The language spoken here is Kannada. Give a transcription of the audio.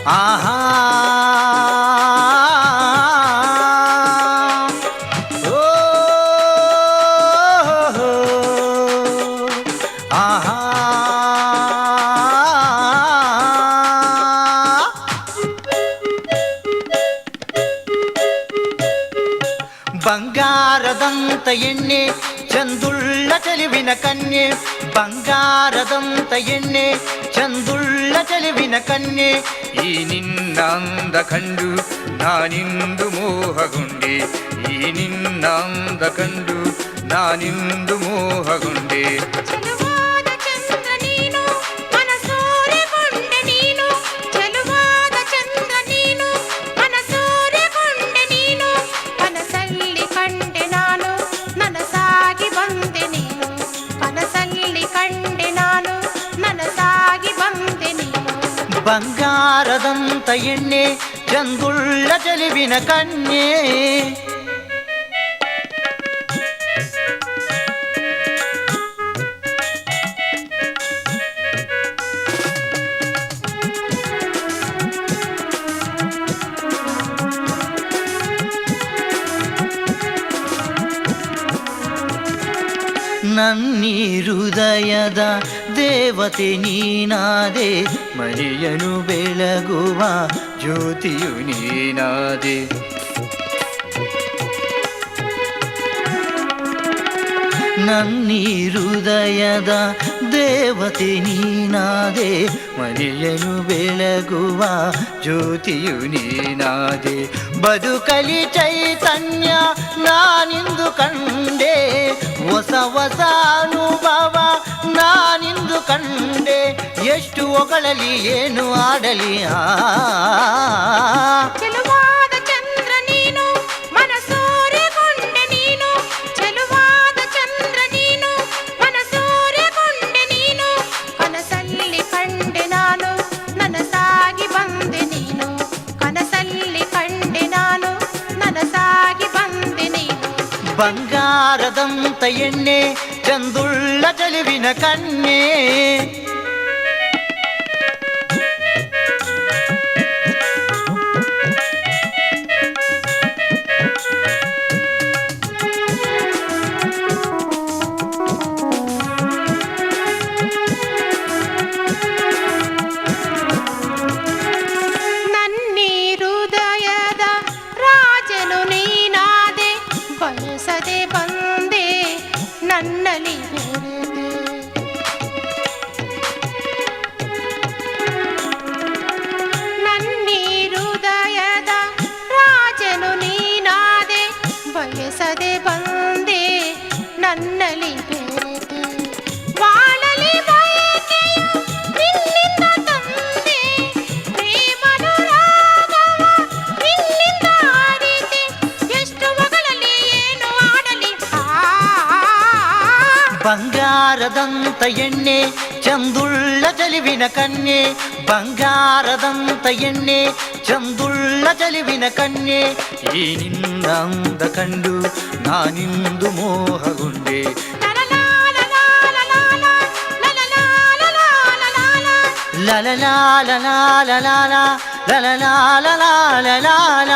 ಆಹಾ ಓ ಆಹಾ ಬಂಗಾರದಂತ ಎಣ್ಣೆ ಚಂದುಳ್ಳ ಚೆಲುವಿನ ಕನ್ಯೆ ಬಂಗಾರದಂತ ಎಣ್ಣೆ ಚಂದುಳ್ಳ ಚೆಲುವಿನ ಕನ್ಯೆ ಈ ನಿನ್ನ ಅಂದ ಕಂಡು ನಾನಿಂದು ಮೋಹಗೊಂಡೆ ಈ ನಿನ್ನ ಅಂದ ಕಂಡು ನಾನಿಂದು ಮೋಹಗೊಂಡೆ ಬಂಗಾರದಂತ ಎಣ್ಣೆ ಚಂದುಳ್ಳ ಚೆಲುವಿನ ಕನ್ಯೆ ನನ್ನೀ ಹೃದಯದ ದೇವತೆ ನೀನಾದೆ ಮನೆಯನು ಬೆಳಗುವ ಜ್ಯೋತಿಯು ನೀನಾದೆ ನನ್ನೀ ಹೃದಯದ ದೇವತೆ ನೀನಾದೆ ಮನೆಯನು ಬೆಳಗುವ ಜ್ಯೋತಿಯು ನೀನಾದೆ ಬದುಕಲಿ ಚೈತನ್ಯ ನಾನಿಂದು ಕಂಡೆ ಹೊಸ ಹೊಸ ಅನುಭವ ನಾನಿಂದು ಕಂಡೆ ಎಷ್ಟು ಹೊಗಳಲಿ ಏನು ಆಡಲಿ ಚೆಲುವಾದ ಚಂದ್ರ ನೀನು ಮನಸೂರೆಗೊಂಡೆ ನೀನು ಚೆಲುವಾದ ಚಂದ್ರ ನೀನು ಮನಸೂರೆಗೊಂಡೆ ನೀನು ಕನಸಲ್ಲಿ ಕಂಡೆ ನಾನು ನನಸಾಗಿ ಬಂದೆ ನೀನು ಕನಸಲ್ಲಿ ಕಂಡೆ ನಾನು ನನಸಾಗಿ ಬಂದೆ ನೀನು ಬಂಗಾರದಂತ ಎಣ್ಣೆ ಚಂದುಳ್ಳ ಚೆಲುವಿನ ಕನ್ಯೆ ನನ್ನೀ ಹೃದಯದ ರಾಜನು ನೀನಾದೆ ಬಯಸದೆ ಬಂದೆ ನನ್ನಲ್ಲಿ ಬೆರೆದೆ ನನ್ನೀ ಹೃದಯದ ರಾಜನು ನೀನಾದೆ ಬಯಸದೆ ಬಂದೆ ನನ್ನಲ್ಲಿ ಬೆರೆದೆ ಬಾಳಲಿ ಬಯಕೆಯು ನಿನ್ನಿಂದ ತಂದೆ ಪ್ರೇಮನುರಾಗವ ನಿನ್ನಿಂದ ಅರಿತೆ ಎಷ್ಟು ಹೊಗಳಲಿ ಏನು ಆಡಲಿ ಬಂಗಾರದಂತ ಎಣ್ಣೆ ಚಂದುಳ್ಳ ಚೆಲುವಿನ ಕನ್ಯೆ ಬಂಗಾರದಂತ ಎಣ್ಣೆ ಚಂದುಳ್ಳ ಚೆಲುವಿನ ಕನ್ಯೆ ಈ ನಿನ್ನ ಅಂದ ಕಂಡು ನಾನಿಂದು ಮೋಹಗೊಂಡೆ ಲಲಲಾಲಲಾಲಲಾಲ ಲಲಲಾಲಲಾಲಲಾಲ